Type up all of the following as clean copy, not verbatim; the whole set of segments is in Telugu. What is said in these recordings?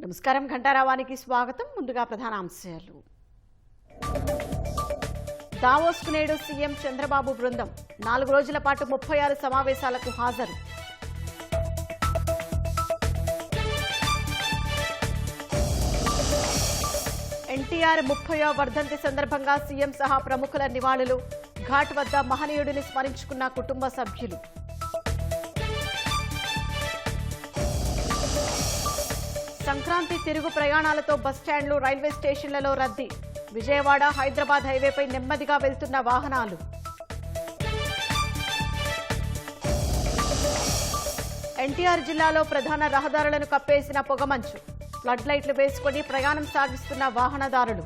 నమస్కారం ఘంటారావానికి స్వాగతం. ముందుగా ప్రధాన అంశాలు. దావోస్కు నేడు సీఎం చంద్రబాబు బృందం 4 రోజుల పాటు 36 సమావేశాలకు హాజరు. ఎన్టీఆర్ 30వ వర్ధంతి సందర్భంగా సీఎం సహా ప్రముఖుల నివాళులు. ఘాట్ వద్ద మహనీయుడిని స్మరించుకున్న కుటుంబ సభ్యులు. సంక్రాంతి తిరుగు ప్రయాణాలతో బస్టాండ్లు, రైల్వే స్టేషన్లలో రద్దీ. విజయవాడ హైదరాబాద్ హైవేపై నెమ్మదిగా వెళ్తున్న వాహనాలు. ఎన్టీఆర్ జిల్లాలో ప్రధాన రహదారులను కప్పేసిన పొగమంచు. ఫ్లడ్ లైట్లు వేసుకుని ప్రయాణం సాగిస్తున్న వాహనదారులు.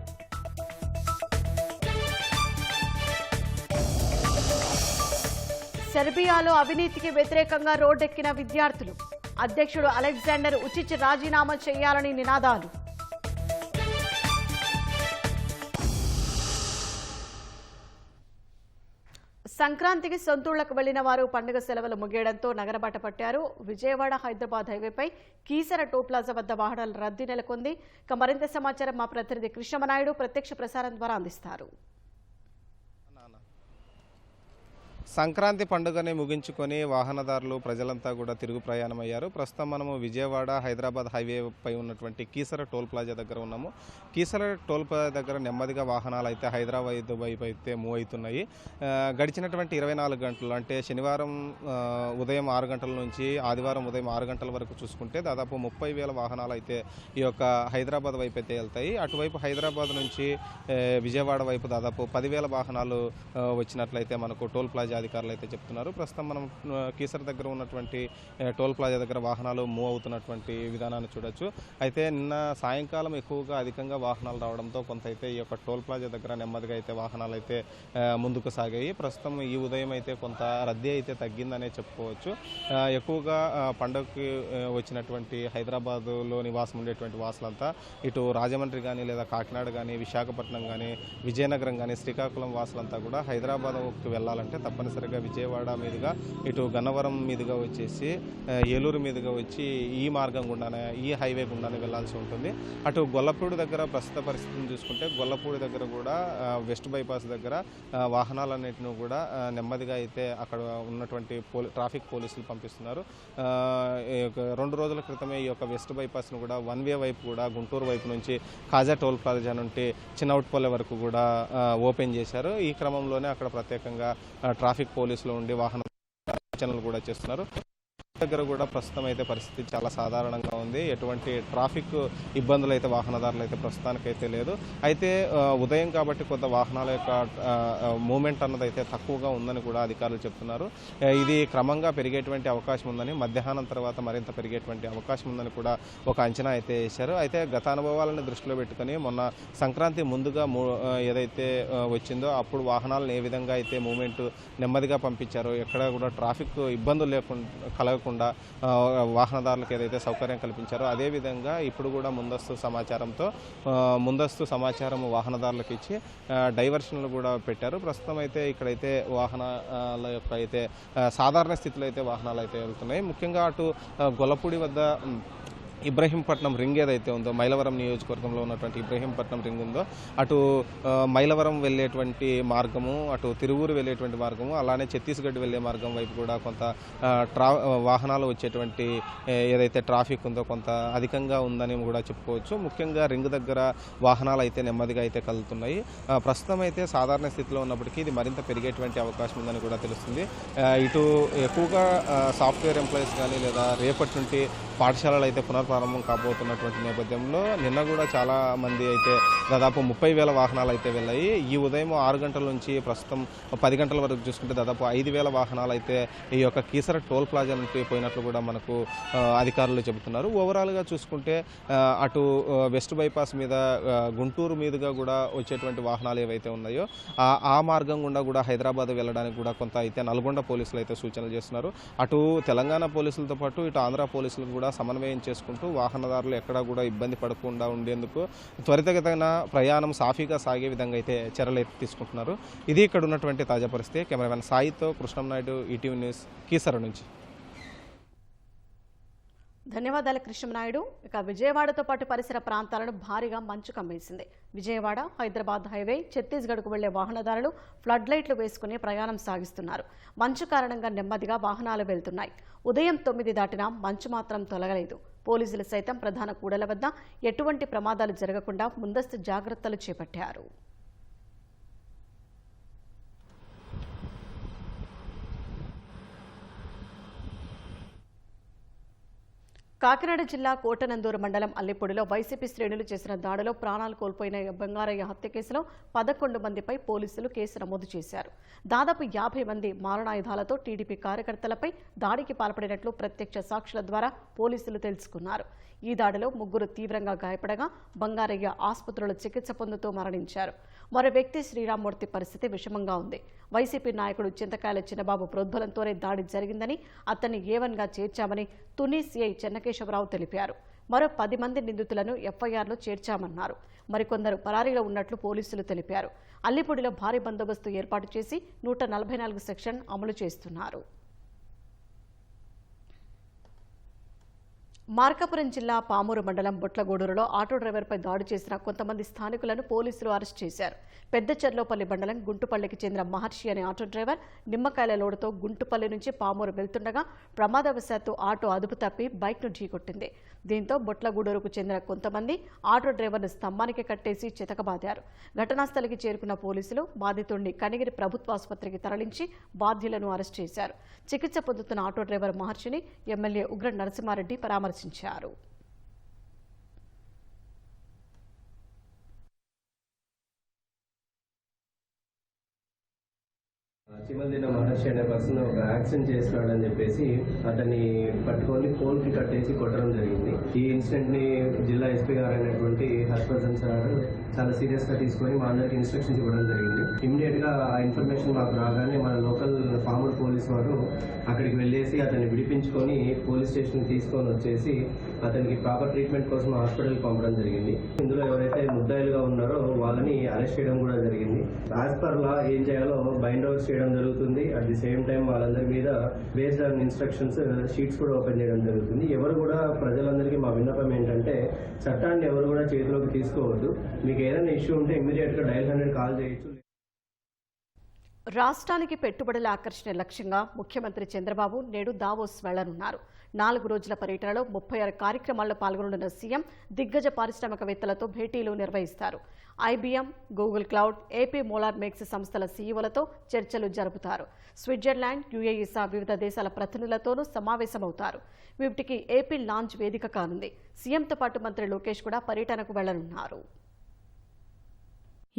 సెర్బియాలో అవినీతికి వ్యతిరేకంగా రోడ్డెక్కిన విద్యార్థులు. అధ్యక్షుడు అలెగ్జాండర్ ఉచిచ్ రాజీనామా చేయాలని నినాదాలు. సంక్రాంతికి సొంతూళ్లకు వెళ్లిన వారు పండుగ సెలవులు ముగియడంతో నగరబాట పట్టారు. విజయవాడ హైదరాబాద్ హైవేపై కీసర టోల్ ప్లాజా వద్ద వాహనాల రద్దీ నెలకొంది. ఇక మరింత సమాచారం మా ప్రతినిధి కృష్ణమనాయుడు ప్రత్యక్ష ప్రసారం ద్వారా అందిస్తారు. సంక్రాంతి పండుగని ముగించుకొని వాహనదారులు ప్రజలంతా కూడా తిరుగు ప్రయాణం అయ్యారు. ప్రస్తుతం మనము విజయవాడ హైదరాబాద్ హైవేపై ఉన్నటువంటి కీసర టోల్ ప్లాజా దగ్గర ఉన్నాము. కీసర టోల్ ప్లాజా దగ్గర నెమ్మదిగా వాహనాలు అయితే హైదరాబాద్ వైపు అయితే మూవ్ అవుతున్నాయి. గడిచినటువంటి 24 గంటలు అంటే శనివారం ఉదయం 6 గంటల నుంచి ఆదివారం ఉదయం 6 గంటల వరకు చూసుకుంటే దాదాపు 30,000 వాహనాలు అయితే ఈ యొక్క హైదరాబాద్ వైపు అయితే వెళ్తాయి. అటువైపు హైదరాబాద్ నుంచి విజయవాడ వైపు దాదాపు 10,000 వాహనాలు వచ్చినట్లయితే మనకు టోల్ ప్లాజా అధికారులు అయితే చెప్తున్నారు. ప్రస్తుతం మనం కీసర దగ్గర ఉన్నటువంటి టోల్ ప్లాజా దగ్గర వాహనాలు మూవ్ అవుతున్నటువంటి విధానాన్ని చూడొచ్చు. అయితే నిన్న సాయంకాలం ఎక్కువగా అధికంగా వాహనాలు రావడంతో కొంత అయితే ఈ యొక్క టోల్ ప్లాజా దగ్గర నెమ్మదిగా అయితే వాహనాలు అయితే ముందుకు సాగాయి. ప్రస్తుతం ఈ ఉదయం అయితే కొంత రద్దీ అయితే తగ్గిందనే చెప్పుకోవచ్చు. ఎక్కువగా పండుగకి వచ్చినటువంటి హైదరాబాదులో నివాసం ఉండేటువంటి వాసులంతా ఇటు రాజమండ్రి కానీ లేదా కాకినాడ కానీ విశాఖపట్నం కానీ విజయనగరం కానీ శ్రీకాకుళం వాసులంతా కూడా హైదరాబాద్కి వెళ్ళాలంటే తప్పనిసరిగా విజయవాడ మీదుగా ఇటు గన్నవరం మీదుగా వచ్చేసి ఏలూరు మీదుగా వచ్చి ఈ మార్గం గుండానే ఈ హైవే గుండానే వెళ్లాల్సి ఉంటుంది. అటు గొల్లపూడి దగ్గర ప్రస్తుత పరిస్థితిని చూసుకుంటే గొల్లపూడి దగ్గర కూడా వెస్ట్ బైపాస్ దగ్గర వాహనాలన్నింటినీ కూడా నెమ్మదిగా అయితే అక్కడ ఉన్నటువంటి ట్రాఫిక్ పోలీసులు పంపిస్తున్నారు. 2 రోజుల క్రితమే ఈ యొక్క వెస్ట్ బైపాస్ను కూడా 1 వే వైపు కూడా గుంటూరు వైపు నుంచి కాజా టోల్ ప్లాజా నుండి చిన్నౌట్పల్లె వరకు కూడా ఓపెన్ చేశారు. ఈ క్రమంలోనే అక్కడ ప్రత్యేకంగా ట్రాఫిక్ పోలీసులు ఉండి వాహన సూచనలు కూడా చేస్తున్నారు. దగ్గర కూడా ప్రస్తుతం అయితే పరిస్థితి చాలా సాధారణంగా ఉంది. ఎటువంటి ట్రాఫిక్ ఇబ్బందులు అయితే వాహనదారులు అయితే ప్రస్తుతానికైతే లేదు. అయితే ఉదయం కాబట్టి కొంత వాహనాల యొక్క మూమెంట్ అన్నది అయితే తక్కువగా ఉందని కూడా అధికారులు చెప్తున్నారు. ఇది క్రమంగా పెరిగేటువంటి అవకాశం ఉందని, మధ్యాహ్నం తర్వాత మరింత పెరిగేటువంటి అవకాశం ఉందని కూడా ఒక అంచనా అయితే వేశారు. అయితే గత అనుభవాలను దృష్టిలో పెట్టుకుని మొన్న సంక్రాంతి ముందుగా ఏదైతే వచ్చిందో అప్పుడు వాహనాలను ఏ విధంగా అయితే మూమెంట్ నెమ్మదిగా పంపించారో, ఎక్కడ కూడా ట్రాఫిక్ ఇబ్బందులు కలగకుండా వాహనదారులకు ఏదైతే సౌకర్యం కల్పించారో అదేవిధంగా ఇప్పుడు కూడా ముందస్తు సమాచారం వాహనదారులకు ఇచ్చి డైవర్షన్లు కూడా పెట్టారు. ప్రస్తుతం అయితే ఇక్కడైతే వాహనాల యొక్క అయితే సాధారణ స్థితిలో అయితే వాహనాలు అయితే వెళ్తున్నాయి. ముఖ్యంగా అటు గొల్లపూడి వద్ద ఇబ్రహీంపట్నం రింగ్ ఏదైతే ఉందో, మైలవరం నియోజకవర్గంలో ఉన్నటువంటి ఇబ్రహీంపట్నం రింగ్ ఉందో, అటు మైలవరం వెళ్ళేటువంటి మార్గము, అటు తిరువూరు వెళ్ళేటువంటి మార్గము, అలానే ఛత్తీస్గఢ్ వెళ్ళే మార్గం వైపు కూడా కొంత వాహనాలు వచ్చేటువంటి ఏదైతే ట్రాఫిక్ ఉందో కొంత అధికంగా ఉందని కూడా చెప్పుకోవచ్చు. ముఖ్యంగా రింగ్ దగ్గర వాహనాలు అయితే నెమ్మదిగా అయితే కలుగుతున్నాయి. ప్రస్తుతం అయితే సాధారణ స్థితిలో ఉన్నప్పటికీ ఇది మరింత పెరిగేటువంటి అవకాశం ఉందని కూడా తెలుస్తుంది. ఇటు ఎక్కువగా సాఫ్ట్వేర్ ఎంప్లాయీస్ కానీ లేదా రేపటి నుండి పాఠశాలలు అయితే పునర్ప్రారంభం కాబోతున్నటువంటి నేపథ్యంలో నిన్న కూడా చాలా మంది అయితే దాదాపు 30,000 వాహనాలు అయితే వెళ్ళాయి. ఈ ఉదయం 6 గంటల నుంచి ప్రస్తుతం 10 గంటల వరకు చూసుకుంటే దాదాపు 5,000 వాహనాలు అయితే ఈ యొక్క కీసర టోల్ ప్లాజా నుండి పోయినట్లు కూడా మనకు అధికారులు చెబుతున్నారు. ఓవరాల్గా చూసుకుంటే అటు వెస్ట్ బైపాస్ మీద గుంటూరు మీదుగా కూడా వచ్చేటువంటి వాహనాలు ఏవైతే ఉన్నాయో ఆ మార్గం గుండా కూడా హైదరాబాద్ వెళ్ళడానికి కూడా కొంత అయితే నల్గొండ పోలీసులు అయితే సూచనలు చేస్తున్నారు. అటు తెలంగాణ పోలీసులతో పాటు ఇటు ఆంధ్ర పోలీసులు కూడా సమన్వయం చేసుకుంటూ వాహనదారులు ఎక్కడా కూడా ఇబ్బంది పడకుండా ఉండేందుకు త్వరితగతిన ప్రయాణం సాఫీగా సాగే విధంగా అయితే చర్యలు తీసుకుంటున్నారు. ఇది ఇక్కడ ఉన్నటువంటి తాజా పరిస్థితి. కెమెరామెన్ సాయితో కృష్ణంనాయుడు, ఈటీవీ న్యూస్, కీసర నుంచి. ధన్యవాదాలు కృష్ణనాయుడు. ఇక విజయవాడతో పాటు పరిసర ప్రాంతాలను భారీగా మంచు కమ్మేసింది. విజయవాడ హైదరాబాద్ హైవే ఛత్తీస్గఢ్కు వెళ్లే వాహనదారులు ఫ్లడ్ లైట్లు వేసుకుని ప్రయాణం సాగిస్తున్నారు. మంచు కారణంగా నెమ్మదిగా వాహనాలు వెళ్తున్నాయి. ఉదయం 9 దాటినా మంచు మాత్రం తొలగలేదు. పోలీసులు సైతం ప్రధాన కూడల వద్ద ఎటువంటి ప్రమాదాలు జరగకుండా ముందస్తు జాగ్రత్తలు చేపట్టారు. కాకినాడ జిల్లా కోటనందూరు మండలం అల్లిపొడిలో వైసీపీ శ్రేణులు చేసిన దాడిలో ప్రాణాలు కోల్పోయిన బంగారయ్య హత్య కేసులో 11 మందిపై పోలీసులు కేసు నమోదు చేశారు. దాదాపు 50 మంది మారణాయుధాలతో టీడీపీ కార్యకర్తలపై దాడికి పాల్పడినట్లు ప్రత్యక్ష సాక్షుల ద్వారా పోలీసులు తెలుసుకున్నారు. ఈ దాడిలో 3 తీవ్రంగా గాయపడగా బంగారయ్య ఆసుపత్రిలో చికిత్స పొందుతూ మరణించారు. మరో వ్యక్తి శ్రీరామ్మూర్తి పరిస్థితి విషమంగా ఉంది. వైసీపీ నాయకుడు చింతకాయల చిన్నబాబు ప్రోద్బలంతోనే దాడి జరిగిందని, అతన్ని ఏవన్గా చేర్చామని తుని సీఐ చెన్నకేశవరావు తెలిపారు. మరో 10 మంది నిందితులను ఎఫ్ఐఆర్లో చేర్చామన్నారు. మరికొందరు పరారీలో ఉన్నట్లు పోలీసులు తెలిపారు. అల్లిపొడిలో భారీ బందోబస్తు ఏర్పాటు చేసి 144 సెక్షన్ అమలు చేస్తున్నారు. మార్కాపురం జిల్లా పామూరు మండలం బొట్లగూడూరులో ఆటో డ్రైవర్పై దాడి చేసిన కొంతమంది స్థానికులను పోలీసులు అరెస్ట్ చేశారు. పెద్దచెర్లోపల్లి మండలం గుంటుపల్లికి చెందిన మహర్షి అనే ఆటో డ్రైవర్ నిమ్మకాయల లోడుతో గుంటుపల్లి నుంచి పామూరు వెళ్తుండగా ప్రమాదవశాత్తు ఆటో అదుపు తప్పి బైక్ను ఢీకొట్టింది. దీంతో బొట్లగూడూరుకు చెందిన కొంతమంది ఆటో డ్రైవర్ను స్తంభానికి కట్టేసి చితకబాదారు. ఘటనాస్థలికి చేరుకున్న పోలీసులు బాధితుడిని కనిగిరి ప్రభుత్వాసుపత్రికి తరలించి బాధ్యులను అరెస్ట్ చేశారు. చికిత్స పొందుతున్న ఆటో డ్రైవర్ మహర్షిని ఎమ్మెల్యే ఉగ్ర నరసింహారెడ్డి పరామర్శించారు. చిమల్దిన మహర్షి అనే పర్సన్ ఒక యాక్సిడెంట్ చేస్తున్నాడని చెప్పేసి అతన్ని పట్టుకొని పోల్ కి కట్టేసి కొట్టడం జరిగింది. ఈ ఇన్సిడెంట్ ని జిల్లా ఎస్పీ గారు అయినటువంటి హర్షవర్ధన్ సార్ చాలా సీరియస్ గా తీసుకొని మా అందరికి ఇన్స్ట్రక్షన్స్ ఇవ్వడం జరిగింది. ఇమీడియట్ గా ఆ ఇన్ఫర్మేషన్ మాకు రాగానే మన లోకల్ పామూరు పోలీస్ వారు అక్కడికి వెళ్ళేసి అతన్ని విడిపించుకొని పోలీస్ స్టేషన్ తీసుకొని వచ్చేసి అతనికి ప్రాపర్ ట్రీట్మెంట్ కోసం హాస్పిటల్ పంపడం జరిగింది. ఇందులో ఎవరైతే ముద్దాయిలుగా ఉన్నారో వాళ్ళని అరెస్ట్ చేయడం కూడా జరిగింది. యాజ్ పర్ లా ఏం చేయాలో బైండ్ ఓవర్ చేయడం జరుగుతుంది. అట్ ది సేమ్ టైం వాళ్ళందరి మీద బేస్డ్ ఆన్ ఇన్స్ట్రక్షన్స్ షీట్స్ కూడా ఓపెన్ చేయడం జరుగుతుంది. ఎవరు కూడా ప్రజలందరికీ మా విన్నపం ఏంటంటే చట్టాన్ని ఎవరు కూడా చేతిలోకి తీసుకోవద్దు. మీకు ఏదైనా ఇష్యూ ఉంటే ఇమ్మీడియట్ గా డయల్ 100 కాల్ చేయొచ్చు. రాష్ట్రానికి పెట్టుబడుల ఆకర్షణ లక్ష్యంగా ముఖ్యమంత్రి చంద్రబాబు నేడు దావోస్ వెళ్లనున్నారు. 4 రోజుల పర్యటనలో 36 కార్యక్రమాల్లో పాల్గొననున్న సీఎం దిగ్గజ పారిశ్రామికవేత్తలతో భేటీలు నిర్వహిస్తారు. IBM, Google cloud, AP molar makes సంస్థల సీఈఓలతో చర్చలు జరుపుతారు. స్విట్జర్లాండ్, యుఏఈ సహా వివిధ దేశాల ప్రతినిధులతోనూ సమావేశమవుతారు. వీటికి ఏపీ లాంచ్ వేదిక కానుంది. సీఎంతో పాటు మంత్రి లోకేష్ కూడా పర్యటనకు వెళ్లనున్నారు.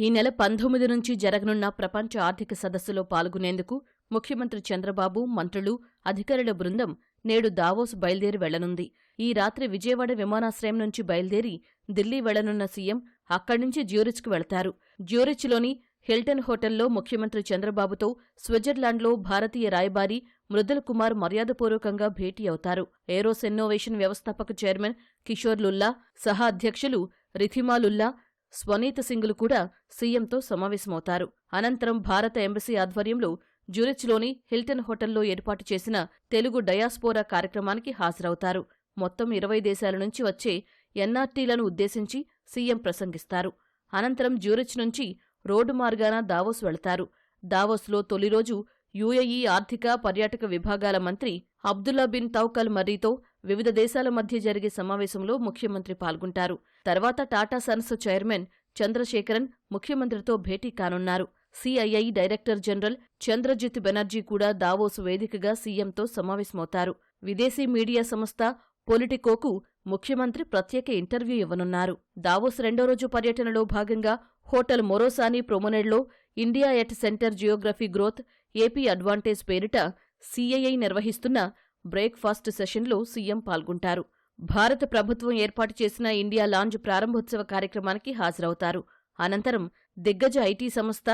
ఈ నెల 19 నుంచి జరగనున్న ప్రపంచ ఆర్థిక సదస్సులో పాల్గొనేందుకు ముఖ్యమంత్రి చంద్రబాబు, మంత్రులు, అధికారుల బృందం నేడు దావోస్ బయలుదేరి వెళ్లనుంది. ఈ రాత్రి విజయవాడ విమానాశ్రయం నుంచి బయలుదేరి ఢిల్లీ వెళ్లనున్న సీఎం అక్కడి నుంచి జ్యూరిచ్కు వెళతారు. జ్యూరిచ్లోని హిల్టన్ హోటల్లో ముఖ్యమంత్రి చంద్రబాబుతో స్విట్జర్లాండ్లో భారతీయ రాయబారి మృదుల్ కుమార్ మర్యాదపూర్వకంగా భేటీ అవుతారు. ఏరోస్ ఇన్నోవేషన్ వ్యవస్థాపక చైర్మన్ కిషోర్ లుల్లా, సహా అధ్యక్షులు రిథిమా లుల్లా, స్వనీత్ సింగ్లు కూడా సీఎంతో సమావేశమవుతారు. అనంతరం భారత ఎంబసీ ఆధ్వర్యంలో జ్యూరిచ్లోని హిల్టన్ హోటల్లో ఏర్పాటు చేసిన తెలుగు డయాస్పోరా కార్యక్రమానికి హాజరవుతారు. మొత్తం 20 దేశాల నుంచి వచ్చే ఎన్ఆర్టీలను ఉద్దేశించి సీఎం ప్రసంగిస్తారు. అనంతరం జ్యూరిచ్ నుంచి రోడ్డు మార్గాన దావోస్ వెళతారు. దావోస్లో తొలి రోజు యుఏఈ ఆర్థిక, పర్యాటక విభాగాల మంత్రి అబ్దుల్లా బిన్ తౌకల్ మర్రీతో వివిధ దేశాల మధ్య జరిగే సమావేశంలో ముఖ్యమంత్రి పాల్గొంటారు. తర్వాత టాటా సన్స్ చైర్మన్ చంద్రశేఖరన్ ముఖ్యమంత్రితో భేటీ కానున్నారు. CII director general Chandrajit Banerjee కూడా దావోస్ వేదికగా సీఎంతో సమావేశమవుతారు. విదేశీ మీడియా సంస్థ పొలిటికోకు ముఖ్యమంత్రి ప్రత్యేక ఇంటర్వ్యూ ఇవ్వనున్నారు. దావోస్ 2వ రోజు పర్యటనలో భాగంగా హోటల్ మొరోసాని ప్రొమొనెడ్లో India at centre geography growth, AP advantage పేరిట సిఐఐ నిర్వహిస్తున్న బ్రేక్ఫాస్ట్ సెషన్లో సీఎం పాల్గొంటారు. భారత ప్రభుత్వం ఏర్పాటు చేసిన ఇండియా లాంజ్ ప్రారంభోత్సవ కార్యక్రమానికి హాజరవుతారు. అనంతరం దిగ్గజ ఐటీ సంస్థ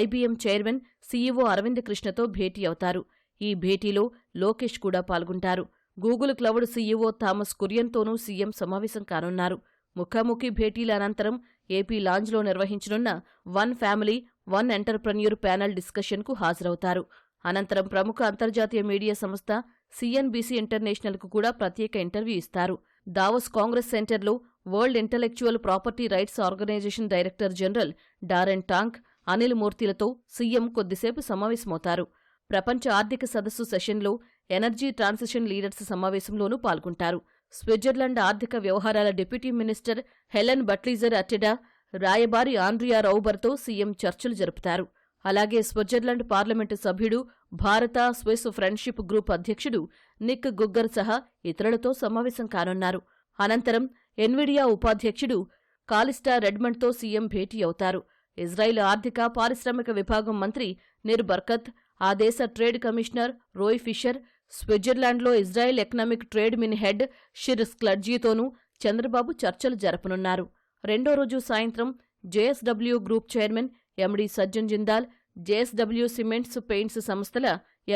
ఐబీఎం చైర్మన్ సీఈఓ అరవింద్ కృష్ణతో భేటీ అవుతారు. ఈ భేటీలో లోకేష్ కూడా పాల్గొంటారు. గూగుల్ క్లౌడ్ సీఈఓ థామస్ కురియన్తోనూ సీఎం సమావేశం కానున్నారు. ముఖాముఖి భేటీల అనంతరం ఏపీ లాంజ్లో నిర్వహించనున్న one family, one entrepreneur panel డిస్కషన్కు హాజరవుతారు. అనంతరం ప్రముఖ అంతర్జాతీయ మీడియా సంస్థ సిఎన్బిసి ఇంటర్నేషనల్కు కూడా ప్రత్యేక ఇంటర్వ్యూ ఇస్తారు. దావోస్ కాంగ్రెస్ సెంటర్లో World Intellectual Property Rights Organization director general Daren Tang, Anil మూర్తిలతో సీఎం కొద్దిసేపు సమావేశమవుతారు. ప్రపంచ ఆర్థిక సదస్సు సెషన్లో ఎనర్జీ ట్రాన్సిషన్ లీడర్స్ సమావేశంలోనూ పాల్గొంటారు. స్విట్జర్లాండ్ ఆర్థిక వ్యవహారాల డిప్యూటీ మినిస్టర్ హెలెన్ బట్లీజర్ అటెడా, రాయబారి ఆండ్రియా రౌబర్తో సీఎం చర్చలు జరుపుతారు. అలాగే స్విట్జర్లాండ్ పార్లమెంటు సభ్యుడు, భారత స్విస్ ఫ్రెండ్షిప్ గ్రూప్ అధ్యక్షుడు నిక్ గుగ్గర్ సహా ఇతరులతో సమావేశం కానున్నారు. అనంతరం ఎన్విడియా ఉపాధ్యక్షుడు కాలిస్టా రెడ్మండ్తో సీఎం భేటీ అవుతారు. ఇజ్రాయిల్ ఆర్థిక పారిశ్రామిక విభాగం మంత్రి నిర్ బర్కత్, ఆ దేశ ట్రేడ్ కమిషనర్ రోయ్ ఫిషర్, స్విట్జర్లాండ్లో ఇజ్రాయెల్ ఎకనామిక్ ట్రేడ్ మిన్ హెడ్ షిర్ స్క్లడ్జీతోనూ చంద్రబాబు చర్చలు జరపనున్నారు. రెండో రోజు సాయంత్రం JSW group chairman MD Sajjan Jindal, JSW cements paints సంస్థల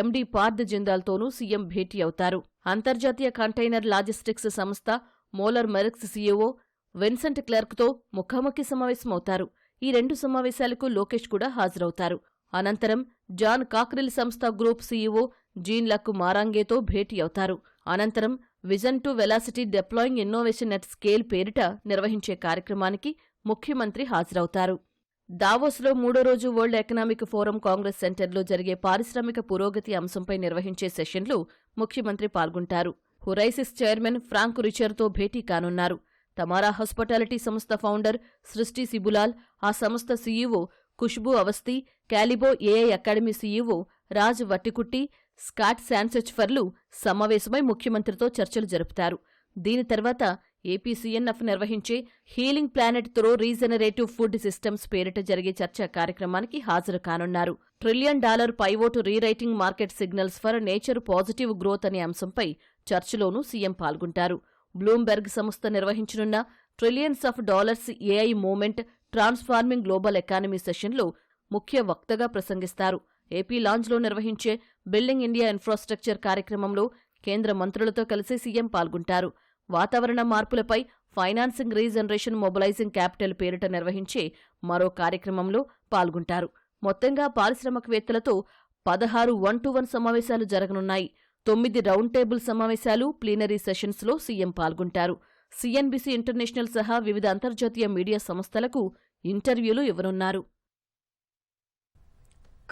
ఎండీ పార్థ్ జిందాల్తోనూ సీఎం భేటీ అవుతారు. అంతర్జాతీయ కంటైనర్ లాజిస్టిక్స్ సంస్థ మోలర్ మెరిక్స్ సీఈఓ విన్సెంట్ క్లర్క్తో ముఖాముఖి సమావేశమవుతారు. ఈ రెండు సమావేశాలకు లోకేష్ కూడా హాజరవుతారు. అనంతరం జాన్ కాక్రిల్ సంస్థ గ్రూప్ సీఈఓ జీన్ లక్ మారాంగేతో భేటీ అవుతారు. అనంతరం vision to velocity deploying innovation at scale పేరిట నిర్వహించే కార్యక్రమానికి ముఖ్యమంత్రి హాజరవుతారు. దావోస్లో మూడో రోజు వరల్డ్ ఎకనామిక్ ఫోరం కాంగ్రెస్ సెంటర్లో జరిగే పారిశ్రామిక పురోగతి అంశంపై నిర్వహించే సెషన్లో ముఖ్యమంత్రి పాల్గొంటారు. హురైసిస్ చైర్మన్ ఫ్రాంక్ రిచర్తో భేటీ కానున్నారు. తమారా హాస్పిటాలిటీ సంస్థ ఫౌండర్ సృష్టి సిబులాల్, ఆ సంస్థ CEO Khushboo Awasthi, Calibo AI academy CEO Raj Vattikutti, Scott శాన్సెచ్ఫర్లు సమావేశమై ముఖ్యమంత్రితో చర్చలు జరుపుతారు. దీని తర్వాత ఏపీ సీఎన్ఎఫ్ నిర్వహించే healing planet through regenerative food systems పేరిట జరిగే చర్చా కార్యక్రమానికి హాజరు కానున్నారు. $1 trillion pivot rewriting market signals for nature positive growth అనే అంశంపై చర్చలోనూ సీఎం పాల్గొంటారు. బ్లూంబెర్గ్ సంస్థ నిర్వహించనున్న trillions of dollars AI movement transforming global economy సెషన్లో ముఖ్య వక్తగా ప్రసంగిస్తారు. ఏపీ లాంజ్లో నిర్వహించే బిల్డింగ్ ఇండియా ఇన్ఫ్రాస్ట్రక్చర్ కార్యక్రమంలో కేంద్ర మంత్రులతో కలిసి సీఎం పాల్గొంటారు. వాతావరణ మార్పులపై ఫైనాన్సింగ్ రీజనరేషన్ మొబిలైజింగ్ క్యాపిటల్ పేరిట నిర్వహించే మరో కార్యక్రమంలో పాల్గొంటారు. మొత్తంగా పారిశ్రామికవేత్తలతో 16 1-to-1 సమావేశాలు జరగనున్నాయి. 9 రౌండ్ టేబుల్ సమావేశాలు, ప్లీనరీ సెషన్స్లో సీఎం పాల్గొంటారు. సిఎన్బిసి ఇంటర్నేషనల్ సహా వివిధ అంతర్జాతీయ మీడియా సంస్థలకు ఇంటర్వ్యూలు ఇవ్వనున్నారు.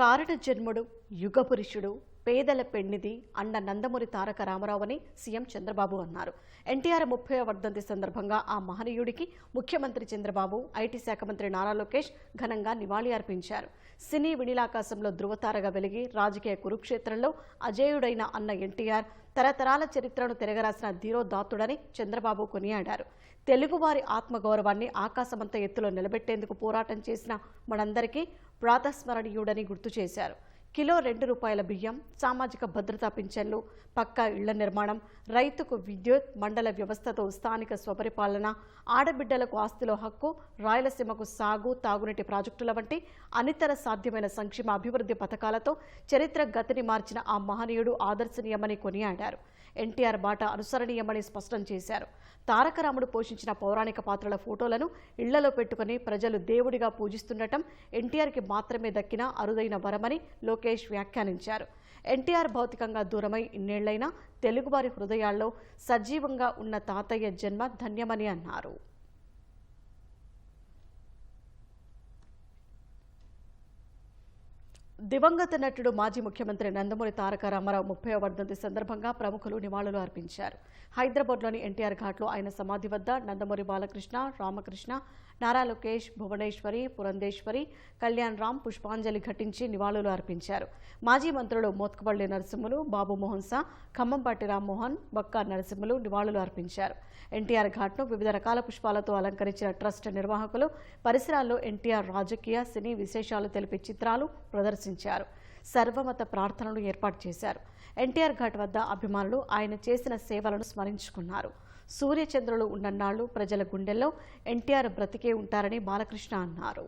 కారణ జన్ముడు, యుగపురుషుడు, పేదల పెన్నిది అన్న నందమూరి తారక రామారావు అని సీఎం చంద్రబాబు అన్నారు. ఎన్టీఆర్ 30వ వర్ధంతి సందర్భంగా ఆ మహనీయుడికి ముఖ్యమంత్రి చంద్రబాబు, ఐటీ శాఖ మంత్రి నారా లోకేష్ ఘనంగా నివాళి అర్పించారు. సినీ వినీలాకాశంలో ధృవతారగా వెలిగి రాజకీయ కురుక్షేత్రంలో అజేయుడైన అన్న ఎన్టీఆర్ తరతరాల చరిత్రను తిరగరాసిన ధీరోదాత్తుడని చంద్రబాబు కొనియాడారు. తెలుగువారి ఆత్మగౌరవాన్ని ఆకాశమంత ఎత్తులో నిలబెట్టేందుకు పోరాటం చేసిన మనందరికీ ప్రాతస్మరణీయుడని గుర్తు చేశారు. కిలో ₹2 బియ్యం, సామాజిక భద్రతా పింఛన్లు, పక్కా ఇళ్ల నిర్మాణం, రైతుకు విద్యుత్, మండల వ్యవస్థతో స్థానిక స్వపరిపాలన, ఆడబిడ్డలకు ఆస్తిలో హక్కు, రాయలసీమకు సాగు, తాగునీటి ప్రాజెక్టుల వంటి అనితర సాధ్యమైన సంక్షేమ అభివృద్ధి పథకాలతో చరిత్ర గతిని మార్చిన ఆ మహనీయుడు ఆదర్శనీయమని కొనియాడారు. ఎన్టీఆర్ బాట అనుసరణీయమని స్పష్టం చేశారు. తారకరాముడు పోషించిన పౌరాణిక పాత్రల ఫోటోలను ఇళ్లలో పెట్టుకుని ప్రజలు దేవుడిగా పూజిస్తుండటం ఎన్టీఆర్కి మాత్రమే దక్కిన అరుదైన వరమని లోకేష్ వ్యాఖ్యానించారు. ఎన్టీఆర్ భౌతికంగా దూరమై ఇన్నేళ్లైనా తెలుగువారి హృదయాల్లో సజీవంగా ఉన్న తాతయ్య జన్మ ధన్యమని అన్నారు. దివంగత నటుడు మాజీ ముఖ్యమంత్రి నందమూరి తారక రామారావు 30వ వర్ధంతి సందర్భంగా ప్రముఖులు నివాళులు అర్పించారు. హైదరాబాద్లోని ఎన్టీఆర్ ఘాట్లో ఆయన సమాధి వద్ద నందమూరి బాలకృష్ణ, రామకృష్ణ, నారా లోకేష్, భువనేశ్వరి, పురంధేశ్వరి, కళ్యాణ్ రామ్ పుష్పాంజలి ఘటించి నివాళులు అర్పించారు. మాజీ మంత్రులు మోత్కుపల్లి నరసింహులు, బాబు మోహన్ సా, ఖమ్మంపాటి రామ్మోహన్, బక్కా నరసింహులు నివాళులు అర్పించారు. ఎన్టీఆర్ ఘాట్ను వివిధ రకాల పుష్పాలతో అలంకరించిన ట్రస్ట్ నిర్వాహకులు పరిసరాల్లో ఎన్టీఆర్ రాజకీయ, సినీ విశేషాలు తెలిపే చిత్రాలు ప్రదర్శించారు. సర్వమత ప్రార్థనలు ఏర్పాటు చేశారు. ఎన్టీఆర్ ఘాట్ వద్ద అభిమానులు ఆయన చేసిన సేవలను స్మరించుకున్నారు. సూర్యచంద్రులు ఉన్నన్నాళ్లు ప్రజల గుండెల్లో ఎన్టీఆర్ బ్రతికే ఉంటారని బాలకృష్ణ అన్నారు.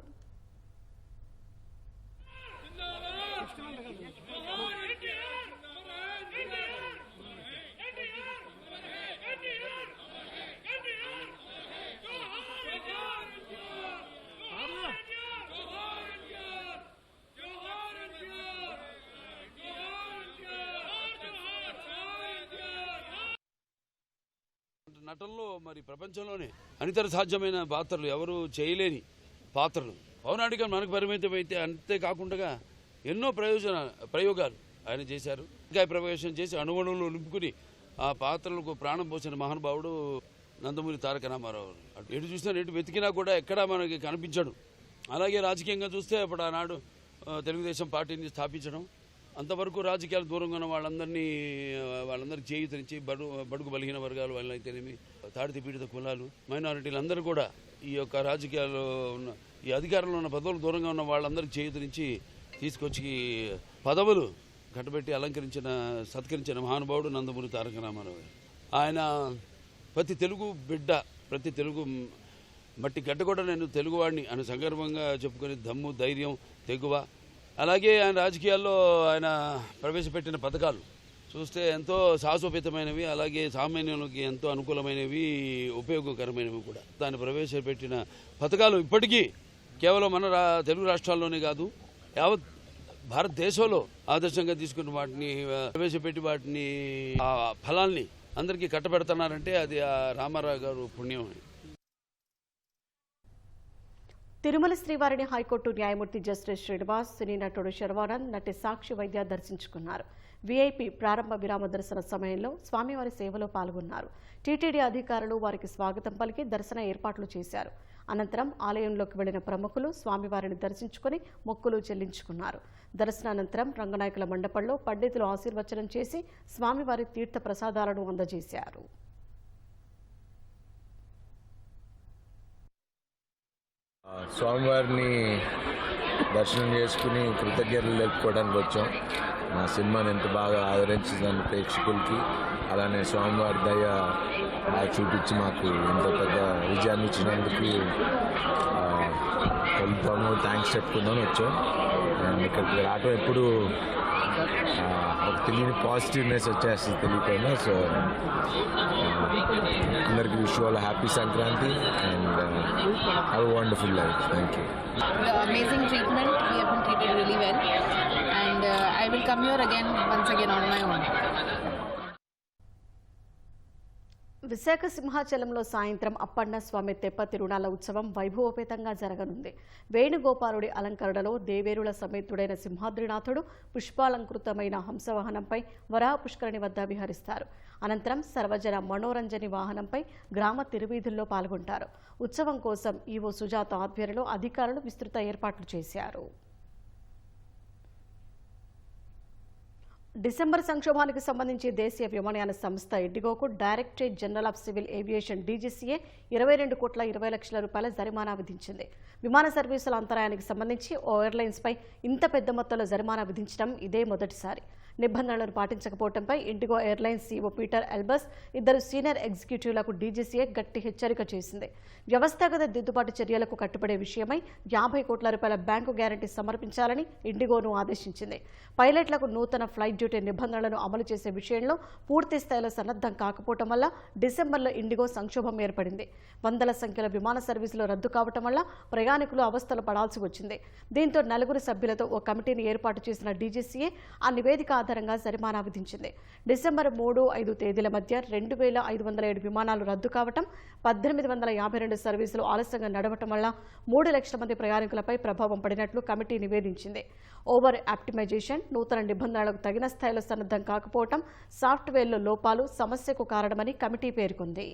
నటనలో మరి ప్రపంచంలోనే అనితర సాధ్యమైన పాత్రలు, ఎవరు చేయలేని పాత్రలు. పౌరాణికం మనకు పరిమితం అయితే అంతేకాకుండా ఎన్నో ప్రయోగాలు ఆయన చేశారు. ఇంకా ప్రవేశం చేసి అణువణువులు నింపుకుని ఆ పాత్రలకు ప్రాణం పోసిన మహానుభావుడు నందమూరి తారక రామారావు. ఎటు చూసినా ఎటు వెతికినా కూడా ఎక్కడా మనకి కనిపించడు. అలాగే రాజకీయంగా చూస్తే అప్పుడు ఆనాడు తెలుగుదేశం పార్టీని స్థాపించడం, అంతవరకు రాజకీయాలు దూరంగా ఉన్న వాళ్ళందరికీ చేయూతనిచ్చి బడుగు బలహీన వర్గాలు వాళ్ళైతేనేమి, తాడిత పీడిత కులాలు, మైనారిటీలు అందరూ కూడా ఈ యొక్క రాజకీయాల్లో ఉన్న ఈ అధికారంలో ఉన్న పదవులు దూరంగా ఉన్న వాళ్ళందరికీ చేయూతనిచ్చి తీసుకొచ్చి పదవులు కట్టబెట్టి సత్కరించిన మహానుభావుడు నందమూరి తారక రామారావు. ఆయన ప్రతి తెలుగు బిడ్డ, ప్రతి తెలుగు మట్టి గడ్డ కూడా నేను తెలుగువాడిని అని సందర్భంగా చెప్పుకునే దమ్ము, ధైర్యం, తెగువ. అలాగే ఆయన రాజకీయాల్లో ఆయన ప్రవేశపెట్టిన పథకాలు చూస్తే ఎంతో సాహసోపేతమైనవి, అలాగే సామాన్యులకి ఎంతో అనుకూలమైనవి, ఉపయోగకరమైనవి కూడా. తాను ప్రవేశపెట్టిన పథకాలు ఇప్పటికీ కేవలం మన తెలుగు రాష్ట్రాల్లోనే కాదు, యావత్ భారతదేశంలో ఆదర్శంగా తీసుకున్న వాటిని ప్రవేశపెట్టి వాటిని ఆ ఫలాల్ని అందరికీ కట్టబెడుతున్నారంటే అది ఆ రామారావు గారు పుణ్యం. తిరుమల శ్రీవారిని హైకోర్టు న్యాయమూర్తి జస్టిస్ శ్రీనివాస్, సినీ నటుడు శర్వానంద్, నటి సాక్షి వైద్య దర్శించుకున్నారు. వీఐపీ ప్రారంభ విరామ దర్శన సమయంలో స్వామివారి సేవలో పాల్గొన్నారు. టీటీడీ అధికారులు వారికి స్వాగతం పలికి దర్శన ఏర్పాట్లు చేశారు. అనంతరం ఆలయంలోకి వెళ్లిన ప్రముఖులు స్వామివారిని దర్శించుకుని మొక్కులు చెల్లించుకున్నారు. దర్శనానంతరం రంగనాయకుల మండపంలో పండితులు ఆశీర్వచనం చేసి స్వామివారి తీర్థ ప్రసాదాలను అందజేశారు. స్వామివారిని దర్శనం చేసుకుని కృతజ్ఞతలు తెలుపుకోవడానికి వచ్చాం. మా సినిమాని ఎంత బాగా ఆదరించిందని ప్రేక్షకులకి, అలానే స్వామివారి దయ చూపించి మాకు ఇంత పెద్ద విజయాన్ని ఇచ్చినందుకు కొంచెము థ్యాంక్స్ చెప్పుకుందామని వచ్చాం. అండ్ ఇక్కడికి రావటం ఎప్పుడు ఒక తెలియని పాజిటివ్నెస్ వచ్చేస్తుంది తెలియకుండా. సో అందరికీ wish all happy Sankranti and have a wonderful life. Thank you. Amazing treatment. We have been treated really well, and I will come here once again on my own. Visakha సింహాచలంలో సాయంత్రం అప్పన్న స్వామి తెప్ప తిరునాళ్ల ఉత్సవం వైభవోపేతంగా జరగనుంది. వేణుగోపాలుడి అలంకరణలో దేవేరుల సమేతుడైన సింహాద్రినాథుడు పుష్పాలంకృతమైన హంసవాహనంపై వరాహ పుష్కరిణి వద్ద విహరిస్తారు. అనంతరం సర్వజన మనోరంజని వాహనంపై గ్రామ తిరువీధుల్లో పాల్గొంటారు. ఉత్సవం కోసం ఈవో సుజాత ఆధ్వర్యంలో అధికారులు విస్తృత ఏర్పాట్లు చేశారు. డిసెంబర్ సంక్షోభానికి సంబంధించి దేశీయ విమానయాన సంస్థ ఇండిగోకు directorate general of civil aviation DGCA 22,20,00,000 రూపాయల జరిమానా విధించింది. విమాన సర్వీసుల అంతరాయానికి సంబంధించి ఓ ఎయిర్లైన్స్పై ఇంత పెద్ద మొత్తంలో జరిమానా విధించడం ఇదే మొదటిసారి. నిబంధనలను పాటించకపోవడంపై IndiGo airlines CEO Pieter Elbers, 2 senior ఎగ్జిక్యూటివ్లకు డీజీసీఏ గట్టి హెచ్చరిక చేసింది. వ్యవస్థాగత దిద్దుబాటు చర్యలకు కట్టుబడే విషయమై 50 కోట్ల రూపాయల బ్యాంకు గ్యారంటీ సమర్పించాలని ఇండిగోను ఆదేశించింది. పైలట్లకు నూతన ఫ్లైట్ డ్యూటీ నిబంధనలను అమలు చేసే విషయంలో పూర్తి స్థాయిలో సన్నద్ధం కాకపోవడం వల్ల డిసెంబర్లో ఇండిగో సంక్షోభం ఏర్పడింది. వందల సంఖ్యలో విమాన సర్వీసులు రద్దు కావడం వల్ల ప్రయాణికులు అవస్థలు పడాల్సి వచ్చింది. దీంతో 4 సభ్యులతో ఓ కమిటీని ఏర్పాటు చేసిన డీజీసీఏ ఆ నివేదిక ఆధారంగా జరిమానా విధించింది. డిసెంబర్ 3, 5 తేదీల మధ్య 2,507 విమానాలు రద్దు కావటం, 1,852 సర్వీసులు ఆలస్యంగా నడవటం వల్ల 3 లక్షల మంది ప్రయాణికులపై ప్రభావం పడినట్లు కమిటీ నివేదించింది. ఓవర్ ఆప్టిమైజేషన్, నూతన నిబంధనలకు తగిన స్థాయిలో సన్నద్ధం కాకపోవటం, సాఫ్ట్వేర్లో లోపాలు సమస్యకు కారణమని కమిటీ పేర్కొంది.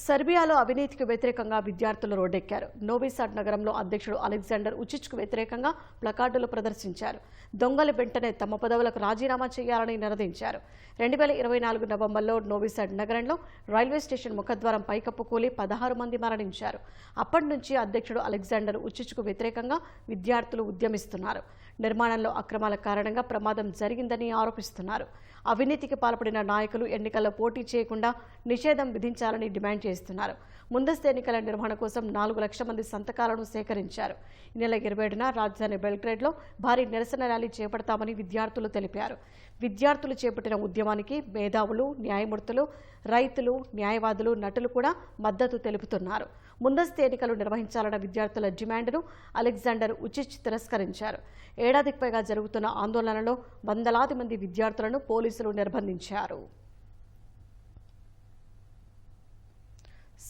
సెర్బియాలో అవినీతికి వ్యతిరేకంగా విద్యార్థులు రోడ్డెక్కారు. నోవిసాడ్ నగరంలో అధ్యక్షుడు అలెగ్జాండర్ ఉచిచ్కు వ్యతిరేకంగా ప్లకార్డులు ప్రదర్శించారు. దొంగలు వెంటనే తమ పదవులకు రాజీనామా చేయాలని నినదించారు. 2024 నవంబర్లో నోవిసాడ్ నగరంలో రైల్వే స్టేషన్ ముఖద్వారం పైకప్పు కూలి 16 మంది మరణించారు. అప్పటి నుంచి అధ్యక్షుడు అలెగ్జాండర్ ఉచిచ్కు వ్యతిరేకంగా విద్యార్థులు ఉద్యమిస్తున్నారు. నిర్మాణంలో అక్రమాల కారణంగా ప్రమాదం జరిగిందని ఆరోపిస్తున్నారు. అవినీతికి పాల్పడిన నాయకులు ఎన్నికల్లో పోటీ చేయకుండా నిషేధం విధించాలని డిమాండ్ చేస్తున్నారు. ముందస్తు ఎన్నికల నిర్వహణ కోసం 4 లక్షల మంది సంతకాలను సేకరించారు. ఈ నెల 27న రాజధాని బెల్గ్రేడ్లో భారీ నిరసన ర్యాలీ చేపడతామని విద్యార్థులు తెలిపారు. విద్యార్థులు చేపట్టిన ఉద్యమానికి మేధావులు, న్యాయమూర్తులు, రైతులు, న్యాయవాదులు, నటులు కూడా మద్దతు తెలుపుతున్నారు. ముందస్తు ఎన్నికలు నిర్వహించాలన్న విద్యార్థుల డిమాండ్ను అలెగ్జాండర్ ఉచిచ్ తిరస్కరించారు. ఏడాదికి పైగా జరుగుతున్న ఆందోళనలో వందలాది మంది విద్యార్థులను పోలీసులు నిర్బంధించారు.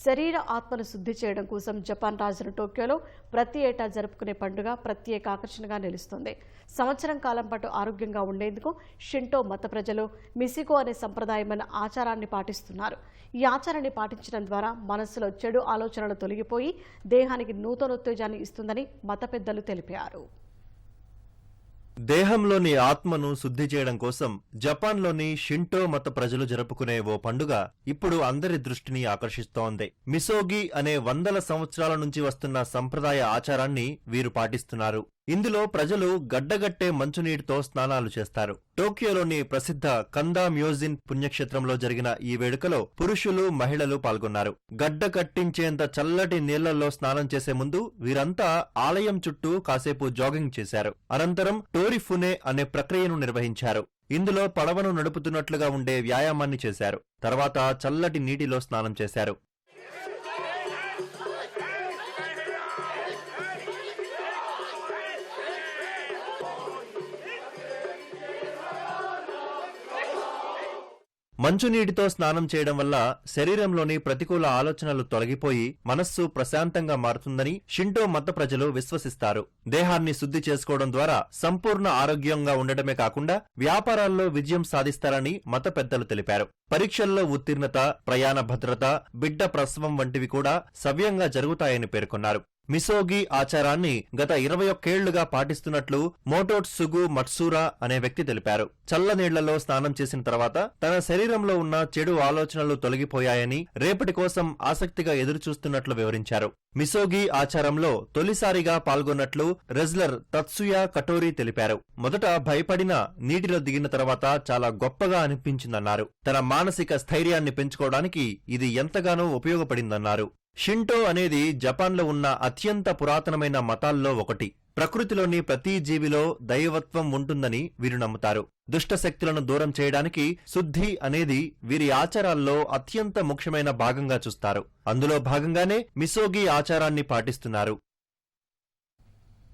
శరీర ఆత్మను శుద్ధి చేయడం కోసం జపాన్ రాజధాని టోక్యోలో ప్రతి ఏటా జరుపుకునే పండుగ ప్రత్యేక ఆకర్షణగా నిలుస్తుంది. సంవత్సరం కాలం పాటు ఆరోగ్యంగా ఉండేందుకు షింటో మత ప్రజలు మిసికో అనే సంప్రదాయమైన ఆచారాన్ని పాటిస్తున్నారు. ఈ ఆచారాన్ని పాటించడం ద్వారా మనస్సులో చెడు ఆలోచనలు తొలగిపోయి దేహానికి నూతనోత్తేజాన్ని ఇస్తుందని మత పెద్దలు తెలిపారు. దేహంలోని ఆత్మను శుద్ధి చేయడం కోసం జపాన్లోని షింటో మత ప్రజలు జరుపుకునే ఓ పండుగ ఇప్పుడు అందరి దృష్టిని ఆకర్షిస్తోంది. మిసోగి అనే వందల సంవత్సరాల నుంచి వస్తున్న సంప్రదాయ ఆచారాన్ని వీరు పాటిస్తున్నారు. ఇందులో ప్రజలు గడ్డగట్టే మంచునీటితో స్నానాలు చేస్తారు. టోక్యోలోని ప్రసిద్ధ కందా మ్యోజిన్ పుణ్యక్షేత్రంలో జరిగిన ఈ వేడుకలో పురుషులు, మహిళలు పాల్గొన్నారు. గడ్డ కట్టించేంత చల్లటి నీళ్లలో స్నానం చేసే ముందు వీరంతా ఆలయం చుట్టూ కాసేపు జాగింగ్ చేశారు. అనంతరం టోరిఫునే అనే ప్రక్రియను నిర్వహించారు. ఇందులో పడవను నడుపుతున్నట్లుగా ఉండే వ్యాయామాన్ని చేశారు. తర్వాత చల్లటి నీటిలో స్నానం చేశారు. మంచునీటితో స్నానం చేయడం వల్ల శరీరంలోని ప్రతికూల ఆలోచనలు తొలగిపోయి మనస్సు ప్రశాంతంగా మారుతుందని షింటో మత ప్రజలు విశ్వసిస్తారు. దేహాన్ని శుద్ధి చేసుకోవడం ద్వారా సంపూర్ణ ఆరోగ్యంగా ఉండటమే కాకుండా వ్యాపారాల్లో విజయం సాధిస్తారని మత పెద్దలు తెలిపారు. పరీక్షల్లో ఉత్తీర్ణత, ప్రయాణ భద్రత, బిడ్డ ప్రసవం వంటివి కూడా సవ్యంగా జరుగుతాయని పేర్కొన్నారు. మిసోగి ఆచారాన్ని గత 21 ఏళ్లుగా పాటిస్తున్నట్లు మోటోట్సుగు మట్సూరా అనే వ్యక్తి తెలిపారు. చల్లనీళ్లలో స్నానం చేసిన తర్వాత తన శరీరంలో ఉన్న చెడు ఆలోచనలు తొలగిపోయాయని, రేపటి కోసం ఆసక్తిగా ఎదురుచూస్తున్నట్లు వివరించారు. మిసోగి ఆచారంలో తొలిసారిగా పాల్గొన్నట్లు రెజ్లర్ తత్సుయా కటోరీ తెలిపారు. మొదట భయపడినా నీటిలో దిగిన తర్వాత చాలా గొప్పగా అనిపించిందన్నారు. తన మానసిక స్థైర్యాన్ని పెంచుకోవడానికి ఇది ఎంతగానో ఉపయోగపడిందన్నారు. షింటో అనేది జపాన్లో ఉన్న అత్యంత పురాతనమైన మతాల్లో ఒకటి. ప్రకృతిలోని ప్రతి జీవిలో దైవత్వం ఉంటుందని వీరు నమ్ముతారు. దుష్టశక్తులను దూరం చేయడానికి శుద్ధి అనేది వీరి ఆచారాల్లో అత్యంత ముఖ్యమైన భాగంగా చూస్తారు. అందులో భాగంగానే మిసోగి ఆచారాన్ని పాటిస్తున్నారు.